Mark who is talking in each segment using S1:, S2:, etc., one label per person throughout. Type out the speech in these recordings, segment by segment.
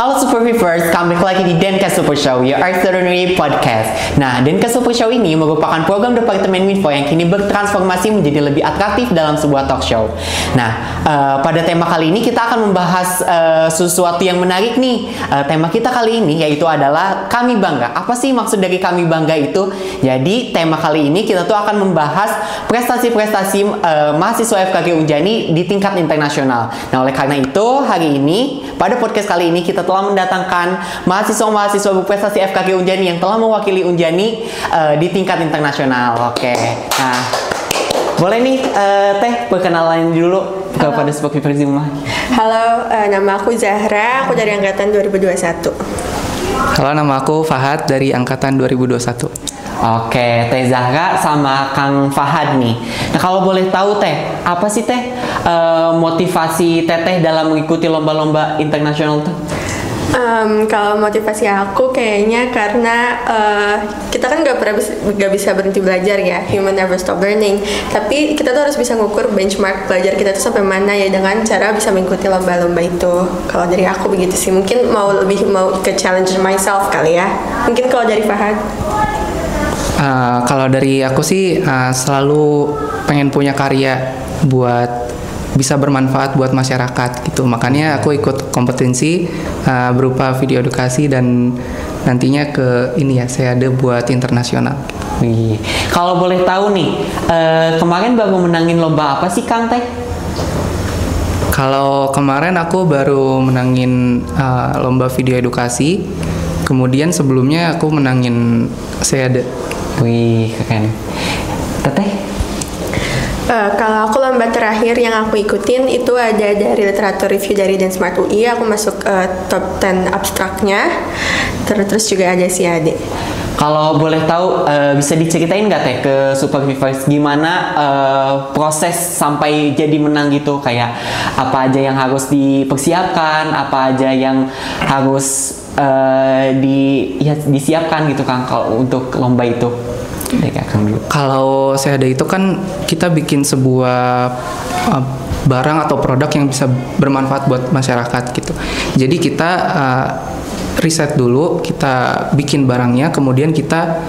S1: Halo Super Viewers, kembali lagi di Denka Super Show, your extraordinary podcast. Nah, Denka Super Show ini merupakan program Departemen Info yang kini bertransformasi menjadi lebih atraktif dalam sebuah talk show. Nah, pada tema kali ini kita akan membahas sesuatu yang menarik nih. Tema kita kali ini yaitu adalah Kami Bangga. Apa sih maksud dari Kami Bangga itu? Jadi, tema kali ini kita tuh akan membahas prestasi-prestasi mahasiswa FKG Unjani di tingkat internasional. Nah, oleh karena itu, hari ini, pada podcast kali ini kita telah mendatangkan mahasiswa-mahasiswa berprestasi FKG Unjani yang telah mewakili Unjani di tingkat internasional. Oke, nah boleh nih Teh perkenalan dulu kepada Spoky Persima.
S2: Halo, nama aku Zahra, aku dari angkatan 2021.
S3: Halo, nama aku Fahad dari angkatan 2021.
S1: Oke, Teh Zahra sama Kang Fahad nih. Nah, kalau boleh tahu Teh, apa sih Teh motivasi Teteh dalam mengikuti lomba-lomba internasional tuh?
S2: Kalau motivasi aku kayaknya karena kita kan nggak bisa berhenti belajar ya, human never stop learning. Tapi kita tuh harus bisa ngukur benchmark belajar kita tuh sampai mana ya dengan cara bisa mengikuti lomba-lomba itu. Kalau dari aku begitu sih. Mungkin mau ke challenge myself kali ya. Mungkin kalau dari Fahad?
S3: Kalau dari aku sih selalu pengen punya karya buat bisa bermanfaat buat masyarakat gitu. Makanya aku ikut kompetensi berupa video edukasi dan nantinya ke ini ya, saya ada buat internasional.
S1: Wih. Kalau boleh tahu nih, kemarin baru menangin lomba apa sih Kang Teh?
S3: Kalau kemarin aku baru menangin lomba video edukasi. Kemudian sebelumnya aku menangin SEADE.
S1: Wih, keren. Teteh?
S2: Kalau aku lomba terakhir yang aku ikutin itu ada dari literatur review dari Densmart UI, aku masuk top 10 abstraknya, terus juga ada SEADE.
S1: Kalau boleh tahu, bisa diceritain nggak Teh ke Supervisors gimana proses sampai jadi menang gitu? Kayak apa aja yang harus dipersiapkan, apa aja yang harus disiapkan gitu Kang kalau untuk lomba itu?
S3: Kalau SEADE itu kan kita bikin sebuah barang atau produk yang bisa bermanfaat buat masyarakat gitu. Jadi kita riset dulu, kita bikin barangnya, kemudian kita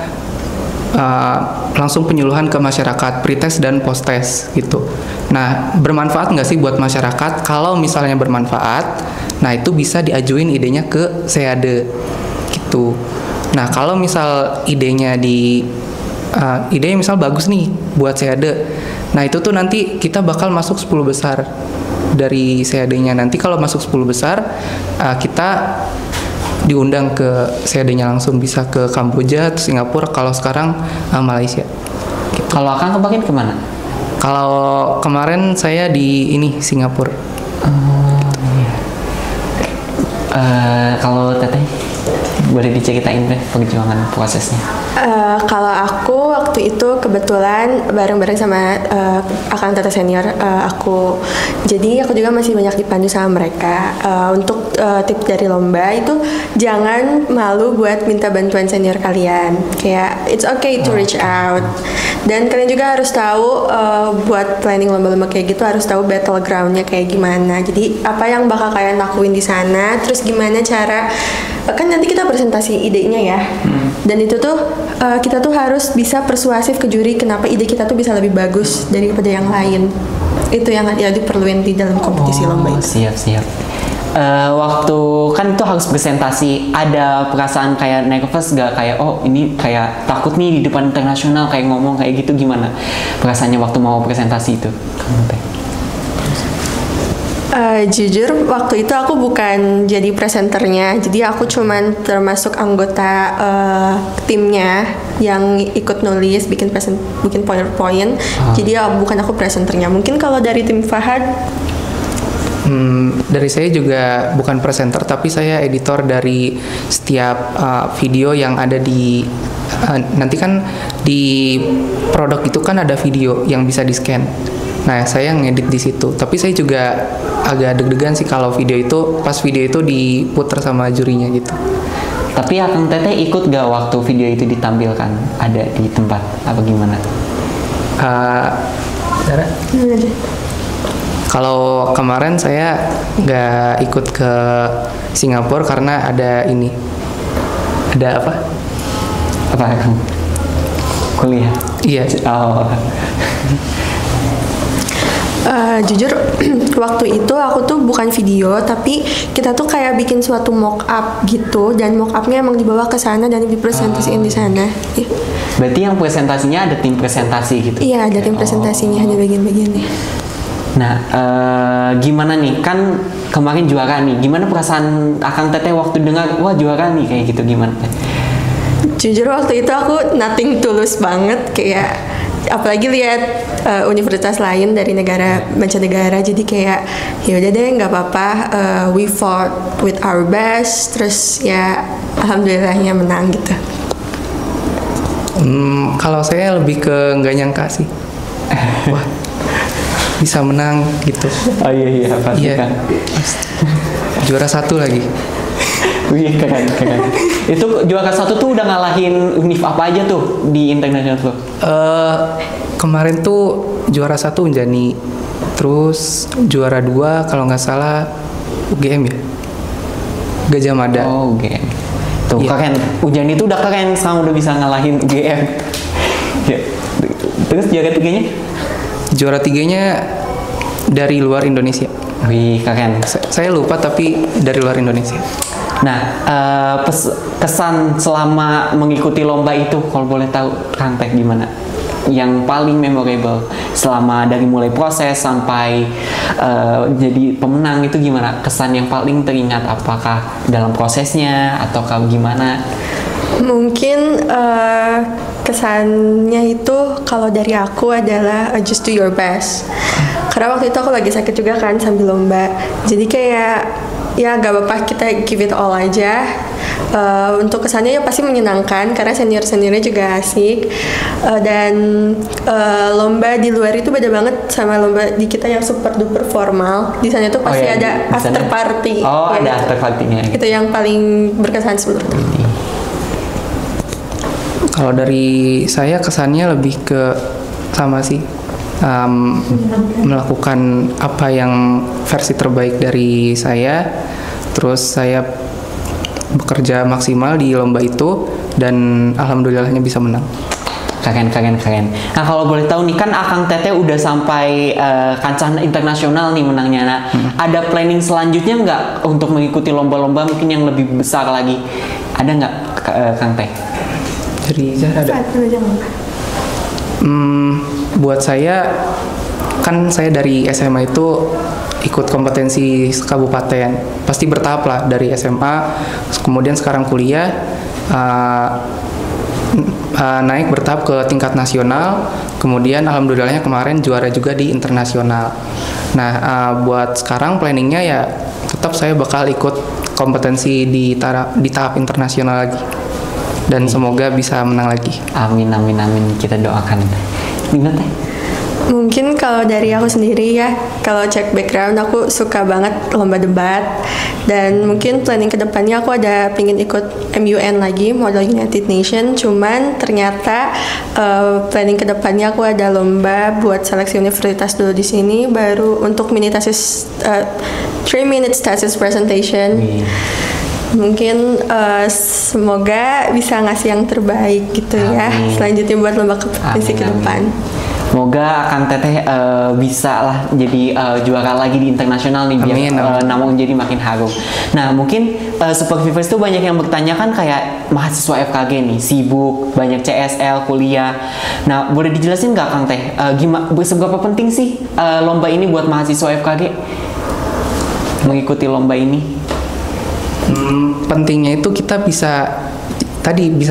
S3: langsung penyuluhan ke masyarakat, pretest dan post-test gitu. Nah, bermanfaat nggak sih buat masyarakat? Kalau misalnya bermanfaat, nah itu bisa diajuin idenya ke SEADE gitu. Nah, kalau misal idenya idenya misal bagus nih buat SEADE. Nah, itu tuh nanti kita bakal masuk 10 besar dari SEADE-nya. Nanti kalau masuk 10 besar, kita diundang ke SEADE-nya langsung, bisa ke Kamboja, Singapura, kalau sekarang Malaysia.
S1: Gitu. Kalau Akang kemarin kemana?
S3: Kalau kemarin saya di Singapura.
S1: Kalau Teteh boleh diceritain deh perjuangan prosesnya.
S2: Kalau aku waktu itu kebetulan bareng-bareng sama Akang Tata senior aku, jadi aku juga masih banyak dipandu sama mereka. Untuk tips dari lomba itu jangan malu buat minta bantuan senior kalian. Kayak it's okay to reach out. Dan kalian juga harus tahu buat planning lomba-lomba kayak gitu harus tahu battlegroundnya kayak gimana. Jadi apa yang bakal kalian lakuin di sana, terus gimana cara kan nanti kita presentasi idenya ya. Dan itu tuh kita tuh harus bisa persuasif ke juri kenapa ide kita tuh bisa lebih bagus daripada yang lain. Itu yang diperluin di dalam kompetisi lomba itu.
S1: Siap. Waktu kan itu harus presentasi, ada perasaan kayak nervous gak? Kayak ini kayak takut nih di depan internasional kayak ngomong kayak gitu, gimana perasaannya waktu mau presentasi itu?
S2: Jujur waktu itu aku bukan jadi presenternya, jadi aku cuman termasuk anggota timnya yang ikut nulis, bikin PowerPoint. Jadi bukan aku presenternya. Mungkin kalau dari tim Fahad?
S3: Dari saya juga bukan presenter, tapi saya editor dari setiap video yang ada di nanti kan di produk itu kan ada video yang bisa di-scan. Nah, saya ngedit di situ. Tapi saya juga agak deg-degan sih kalau pas video itu diputar sama jurinya gitu.
S1: Tapi Akang Teteh ikut gak waktu video itu ditampilkan? Ada di tempat apa gimana?
S3: Kalau kemarin saya nggak ikut ke Singapura karena ada ini. Ada apa?
S1: Apa Kang? Kuliah?
S3: Iya.
S1: Oh.
S2: Jujur waktu itu aku tuh bukan video tapi kita tuh kayak bikin suatu mock up gitu, dan mock upnya emang dibawa ke sana dan dipresentasiin di sana. Iya.
S1: Berarti yang presentasinya ada tim presentasi gitu?
S2: Iya, ada tim presentasinya, ada bagian-bagiannya.
S1: Nah, gimana nih? Kan kemarin juara nih. Gimana perasaan Akang Teteh waktu dengar wah juara nih kayak gitu, gimana?
S2: Jujur waktu itu aku nothing tulus banget, kayak apalagi lihat universitas lain dari negara mancanegara, jadi kayak ya udah deh nggak apa-apa, we fought with our best, terus ya alhamdulillahnya menang gitu.
S3: Kalau saya lebih ke nggak nyangka sih. Wah, bisa menang gitu.
S1: Oh iya pasti
S3: Iya.
S1: kan.
S3: Juara 1 lagi.
S1: Wih keren. Itu juara 1 tuh udah ngalahin univ apa aja tuh di international tuh?
S3: Kemarin tuh juara 1 Unjani, terus juara 2 kalau nggak salah UGM ya, Gajah Mada.
S1: Oh UGM. Tuh
S3: Iya.
S1: keren. Ujian itu udah keren, sekarang udah bisa ngalahin UGM. Ya. Terus juara 3-nya?
S3: Juara 3-nya dari luar Indonesia.
S1: Wih keren.
S3: Saya lupa tapi dari luar Indonesia.
S1: Nah, kesan selama mengikuti lomba itu, kalau boleh tahu Kang Teh gimana? Yang paling memorable selama dari mulai proses sampai jadi pemenang itu gimana? Kesan yang paling teringat, apakah dalam prosesnya atau gimana?
S2: Mungkin kesannya itu kalau dari aku adalah just do your best. Karena waktu itu aku lagi sakit juga kan sambil lomba. Jadi kayak ya gak apa-apa, kita give it all aja. Untuk kesannya ya pasti menyenangkan karena senior-seniornya juga asik. Dan lomba di luar itu beda banget sama lomba di kita yang super duper formal. Di sana tuh pasti
S1: iya,
S2: ada
S1: di
S2: after
S1: sana.
S2: party.
S1: Oh,
S2: ya,
S1: ada
S2: gitu.
S1: after party-nya.
S2: Itu yang paling berkesan menurutku.
S3: Kalau dari saya kesannya lebih ke sama sih, melakukan apa yang versi terbaik dari saya, terus saya bekerja maksimal di lomba itu dan alhamdulillahnya bisa menang.
S1: Keren. Nah kalau boleh tahu nih, kan Akang Teteh udah sampai kancah internasional nih menangnya. Nah, ada planning selanjutnya nggak untuk mengikuti lomba-lomba mungkin yang lebih besar lagi? Ada nggak Kang Teh?
S3: Dari Zahra ada. Buat saya, kan saya dari SMA itu ikut kompetensi kabupaten, pasti bertahap lah dari SMA, kemudian sekarang kuliah, naik bertahap ke tingkat nasional, kemudian alhamdulillahnya kemarin juara juga di internasional. Nah, buat sekarang planningnya ya tetap saya bakal ikut kompetensi di tahap internasional lagi, dan semoga bisa menang lagi.
S1: Amin, kita doakan. Gimana Teh?
S2: Mungkin kalau dari aku sendiri ya, kalau cek background aku suka banget lomba debat, dan mungkin planning kedepannya aku ada pingin ikut MUN lagi, Model United Nation, cuman ternyata planning kedepannya aku ada lomba buat seleksi universitas dulu di sini, baru untuk mini thesis 3 minutes thesis presentation. Mungkin semoga bisa ngasih yang terbaik gitu ya. Selanjutnya buat lomba kompetisi ke depan.
S1: Semoga Kang Teteh bisa lah jadi juara lagi di internasional nih, biar nama jadi makin harum. Nah mungkin Super Viewers tuh banyak yang bertanya kan, kayak mahasiswa FKG nih sibuk, banyak CSL, kuliah. Nah boleh dijelasin nggak Kang Teh, seberapa penting sih lomba ini buat mahasiswa FKG mengikuti lomba ini?
S3: Pentingnya itu kita bisa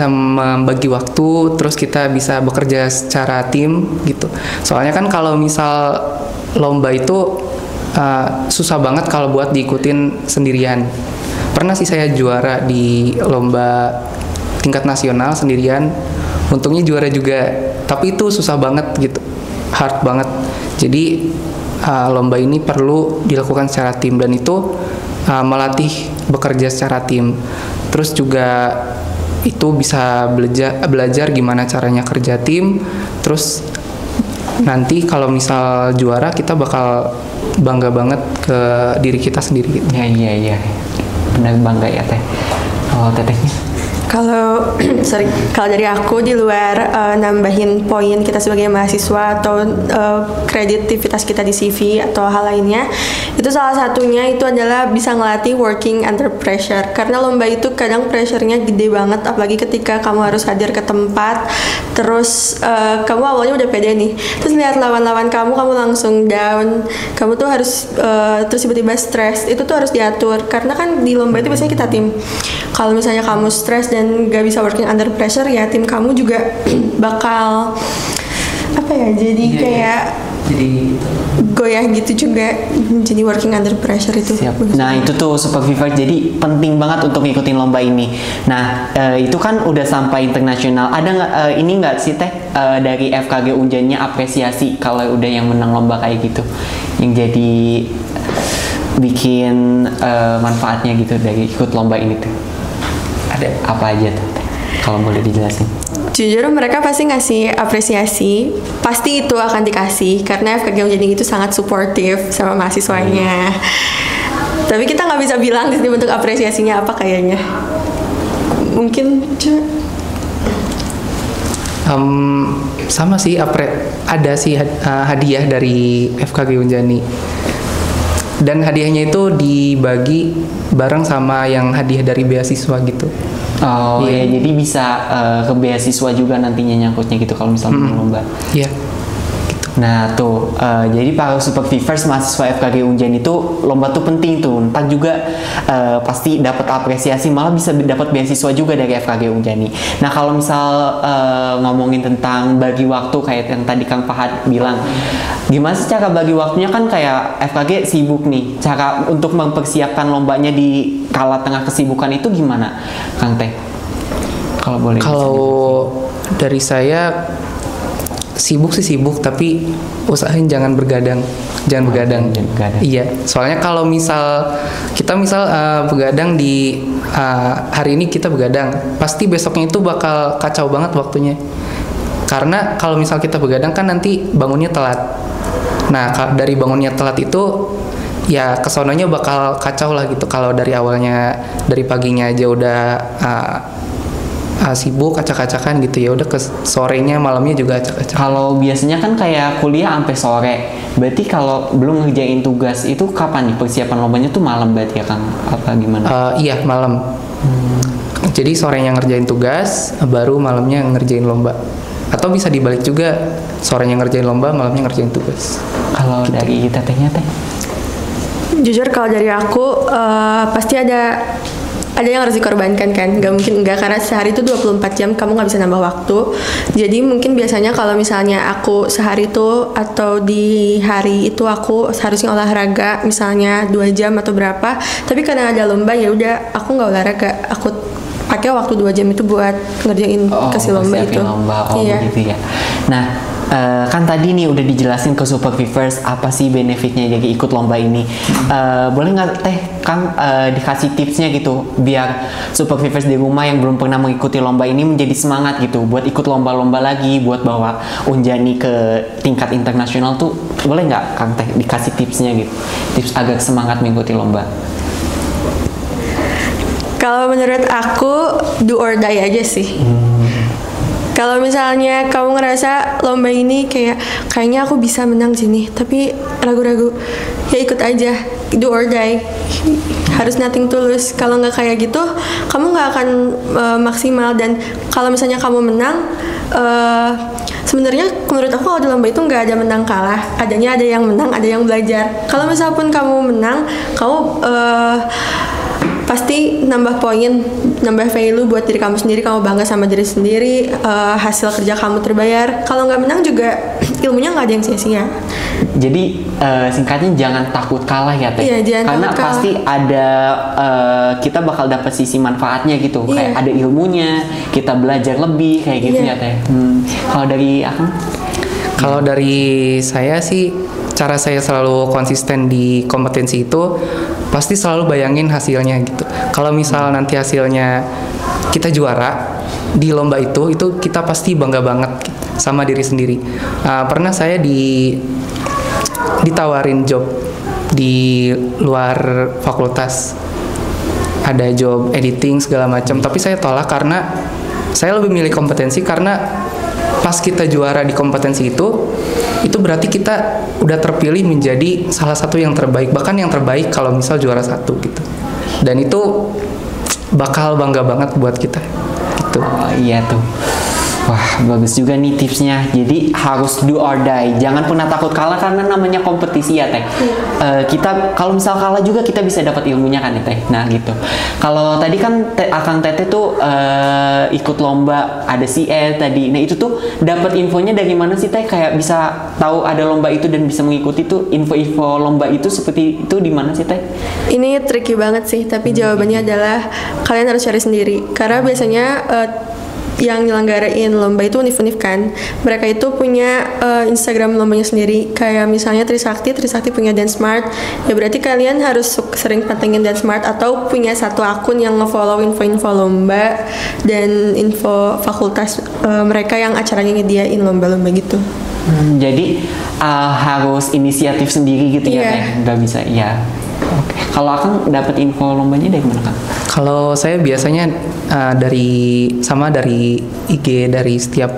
S3: membagi waktu, terus kita bisa bekerja secara tim gitu. Soalnya kan kalau misal lomba itu susah banget kalau buat diikutin sendirian. Pernah sih saya juara di lomba tingkat nasional sendirian, untungnya juara juga, tapi itu susah banget gitu, hard banget. Jadi lomba ini perlu dilakukan secara tim, dan itu melatih bekerja secara tim. Terus juga itu bisa belajar gimana caranya kerja tim. Terus nanti kalau misal juara kita bakal bangga banget ke diri kita sendiri gitu.
S1: Iya. Benar bangga ya teh. Kalau tetehnya?
S2: Kalau kalau dari aku di luar nambahin poin kita sebagai mahasiswa atau kreativitas kita di CV atau hal lainnya, itu salah satunya itu adalah bisa ngelatih working under pressure. Karena lomba itu kadang pressure-nya gede banget, apalagi ketika kamu harus hadir ke tempat, terus kamu awalnya udah pede nih, terus lihat lawan-lawan kamu langsung down, kamu tuh harus terus tiba-tiba stres, itu tuh harus diatur. Karena kan di lomba itu biasanya kita tim. Kalau misalnya kamu stres dan gak bisa working under pressure, ya tim kamu juga bakal apa ya, jadi kayak goyah gitu juga. Jadi working under pressure itu.
S1: Siap. Nah itu tuh Super Fever, jadi penting banget untuk ngikutin lomba ini. Nah itu kan udah sampai internasional. Ada nggak ini nggak sih teh dari FKG Unjannya apresiasi kalau udah yang menang lomba kayak gitu, yang jadi bikin manfaatnya gitu dari ikut lomba ini tuh? Ada apa aja tuh kalau boleh dijelasin?
S2: Jujur mereka pasti ngasih apresiasi, pasti itu akan dikasih karena FKG Unjani itu sangat suportif sama mahasiswanya. Tapi kita nggak bisa bilang di sini bentuk apresiasinya apa kayaknya. Mungkin
S3: sama sih, ada sih hadiah dari FKG Unjani. Dan hadiahnya itu dibagi bareng sama yang hadiah dari beasiswa gitu.
S1: Oh iya, jadi bisa ke beasiswa juga nantinya nyangkutnya gitu kalau misalnya lomba.
S3: Iya.
S1: Nah tuh, jadi para Super Vivers mahasiswa FKG Unjan itu lomba tuh penting tuh. Ntar juga pasti dapat apresiasi, malah bisa dapat beasiswa juga dari FKG Unjani. Nah kalau misal ngomongin tentang bagi waktu kayak yang tadi Kang Fahad bilang, gimana sih cara bagi waktunya? Kan kayak FKG sibuk nih. Cara untuk mempersiapkan lombanya di kala tengah kesibukan itu gimana, Kang Teh? Kalau boleh.
S3: Kalau dari saya, sibuk sih sibuk, tapi usahain jangan begadang. Iya, soalnya kalau kita begadang di hari ini kita begadang, pasti besoknya itu bakal kacau banget waktunya. Karena kalau misal kita begadang kan nanti bangunnya telat. Nah dari bangunnya telat itu ya kesononya bakal kacau lah gitu. Kalau dari awalnya dari paginya aja udah sibuk acak-acakan gitu, ya udah ke sorenya malamnya juga acak-acakan.
S1: Kalau biasanya kan kayak kuliah sampai sore, berarti kalau belum ngerjain tugas itu kapan nih persiapan lombanya tuh malam berarti ya Kang? Apa gimana?
S3: Iya malam. Jadi sorenya ngerjain tugas, baru malamnya ngerjain lomba. Atau bisa dibalik juga, sorenya ngerjain lomba, malamnya ngerjain tugas.
S1: Kalau gitu. Dari tetehnya teh?
S2: Jujur kalau dari aku pasti ada yang harus dikorbankan kan, nggak mungkin enggak, karena sehari itu 24 jam kamu nggak bisa nambah waktu. Jadi mungkin biasanya kalau misalnya aku sehari itu atau di hari itu aku harusnya olahraga misalnya 2 jam atau berapa, tapi karena ada lomba ya udah aku nggak olahraga, aku pakai waktu 2 jam itu buat ngerjain kasih lomba itu.
S1: Iya. Gitu ya. Nah kan tadi nih udah dijelasin ke Super Vivers apa sih benefitnya jadi ikut lomba ini. Boleh nggak teh Kang dikasih tipsnya gitu biar Super Vivers di rumah yang belum pernah mengikuti lomba ini menjadi semangat gitu buat ikut lomba-lomba lagi, buat bawa Unjani ke tingkat internasional tuh, boleh nggak Kang teh dikasih tipsnya gitu, tips agar semangat mengikuti lomba?
S2: Kalau menurut aku do or die aja sih. Kalau misalnya kamu ngerasa lomba ini kayaknya aku bisa menang sini, tapi ragu-ragu, ya ikut aja, do or die, harus nothing tulus. Kalau nggak kayak gitu, kamu nggak akan maksimal. Dan kalau misalnya kamu menang, sebenarnya menurut aku kalau di lomba itu nggak ada menang kalah, adanya ada yang menang, ada yang belajar. Kalau misalnya pun kamu menang, kamu pasti nambah poin, nambah value buat diri kamu sendiri, kamu bangga sama diri sendiri, hasil kerja kamu terbayar. Kalau nggak menang juga ilmunya nggak ada yang sia-sia.
S1: Jadi singkatnya jangan takut kalah ya Teh.
S2: Iya,
S1: karena pasti ada kita bakal dapat sisi manfaatnya gitu.
S2: Iya.
S1: Kayak ada ilmunya, kita belajar lebih kayak gitu ya Teh. Kalau dari Akang?
S3: Kalau dari saya sih, cara saya selalu konsisten di kompetensi itu pasti selalu bayangin hasilnya gitu. Kalau misal nanti hasilnya kita juara di lomba itu kita pasti bangga banget sama diri sendiri. Pernah saya ditawarin job di luar fakultas, ada job editing segala macam, tapi saya tolak karena saya lebih milih kompetensi, karena pas kita juara di kompetensi itu berarti kita udah terpilih menjadi salah satu yang terbaik, bahkan yang terbaik kalau misal juara 1 gitu. Dan itu bakal bangga banget buat kita gitu.
S1: Oh iya tuh. Wah, bagus juga nih tipsnya. Jadi harus do or die. Jangan pernah takut kalah karena namanya kompetisi ya, Teh. Kita kalau misal kalah juga kita bisa dapat ilmunya kan, Teh. Nah, gitu. Kalau tadi kan Akang Teteh tuh ikut lomba ada CL tadi. Nah, itu tuh dapat infonya dari mana sih, Teh? Kayak bisa tahu ada lomba itu dan bisa mengikuti tuh info-info lomba itu seperti itu di mana sih, Teh?
S2: Ini tricky banget sih, tapi jawabannya adalah kalian harus cari sendiri. Karena biasanya yang nyelenggarain lomba itu univ-univ kan, mereka itu punya Instagram lombanya sendiri. Kayak misalnya Trisakti punya Dance-Smart, ya berarti kalian harus sering pantengin Dance-Smart atau punya satu akun yang nge-follow info-info lomba dan info fakultas mereka yang acaranya nyediain lomba-lomba gitu.
S3: Jadi harus inisiatif sendiri gitu ya, Teh? Nggak bisa, ya. Oke. Kalau Akang dapat info lombanya dari mana, Kang? Kalau saya biasanya dari IG, dari setiap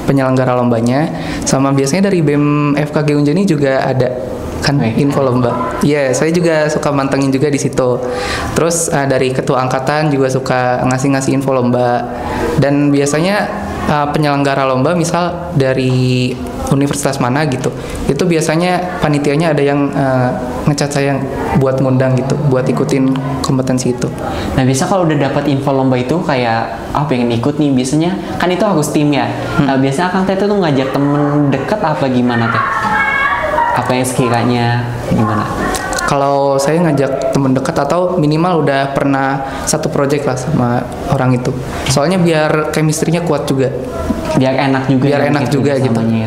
S3: penyelenggara lombanya, sama biasanya dari BEM FKG Unjani juga ada kan info lomba. Iya, saya juga suka mantengin juga di situ. Terus dari ketua angkatan juga suka ngasih info lomba. Dan biasanya penyelenggara lomba misal dari universitas mana gitu, itu biasanya panitianya ada yang ngecat saya buat ngundang gitu, buat ikutin kompetensi itu.
S1: Nah, biasa kalau udah dapat info lomba itu kayak pengen ikut nih, biasanya kan itu harus tim ya. Nah, biasanya Akang Teteh tuh ngajak temen deket apa gimana, Teh? Apa yang sekiranya gimana?
S3: Kalau saya ngajak temen dekat atau minimal udah pernah satu project lah sama orang itu. Soalnya biar chemistry-nya kuat juga.
S1: Biar enak juga
S3: gitu.
S1: Ya.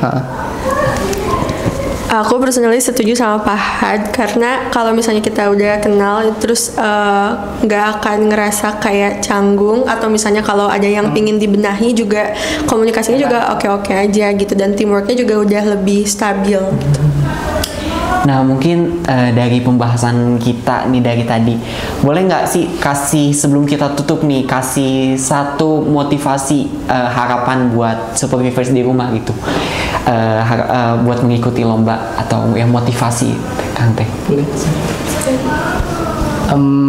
S2: Aku personally setuju sama Pak Had, karena kalau misalnya kita udah kenal terus nggak akan ngerasa kayak canggung, atau misalnya kalau ada yang pingin dibenahi juga komunikasinya juga oke-oke aja gitu, dan teamworknya juga udah lebih stabil gitu.
S1: Nah, mungkin dari pembahasan kita nih dari tadi, boleh nggak sih sebelum kita tutup nih, kasih satu motivasi harapan buat Supervivers di rumah gitu, buat mengikuti lomba, atau yang motivasi, Kang Teh?
S3: Boleh.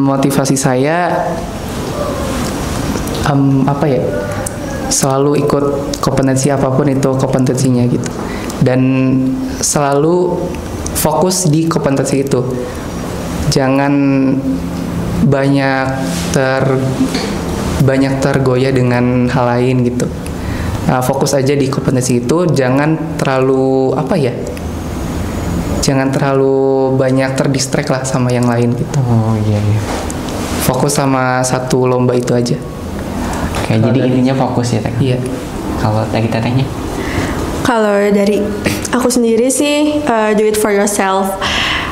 S3: Motivasi saya apa ya? Selalu ikut kompetensi apapun itu kompetensinya gitu, dan selalu fokus di kompetensi itu. Jangan banyak tergoyah dengan hal lain gitu. Fokus aja di kompetensi itu, jangan terlalu jangan terlalu banyak terdistract lah sama yang lain gitu.
S1: Oh iya.
S3: Fokus sama satu lomba itu aja.
S1: Oke, jadi intinya fokus ya, Teh?
S3: Iya.
S1: Kalau dari Tetehnya?
S2: Kalau dari aku sendiri sih, do it for yourself.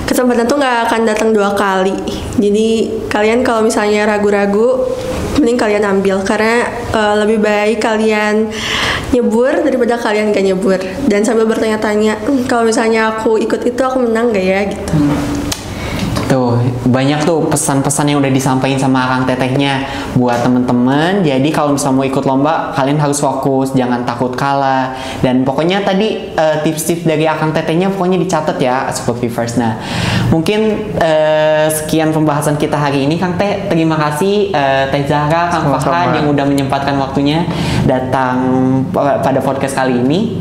S2: Kesempatan tuh nggak akan datang 2 kali. Jadi kalian kalau misalnya ragu-ragu, mending kalian ambil, karena lebih baik kalian nyebur daripada kalian gak nyebur. Dan sambil bertanya-tanya, kalau misalnya aku ikut itu aku menang gak ya gitu.
S1: Tuh, banyak tuh pesan-pesan yang udah disampaikan sama Akang Tetehnya buat temen-temen. Jadi kalau misalnya mau ikut lomba, kalian harus fokus, jangan takut kalah. Dan pokoknya tadi tips-tips dari Akang Tetehnya pokoknya dicatat ya, Supervivers. Nah, mungkin sekian pembahasan kita hari ini, Kang Teh. Terima kasih Teh Zahra, Kang Fahad yang udah menyempatkan waktunya datang pada podcast kali ini.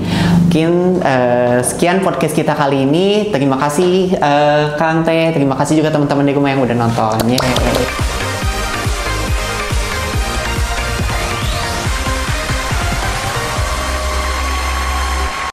S1: Mungkin sekian podcast kita kali ini. Terima kasih Kang Teh, terima kasih juga teman-teman di rumah yang udah nonton.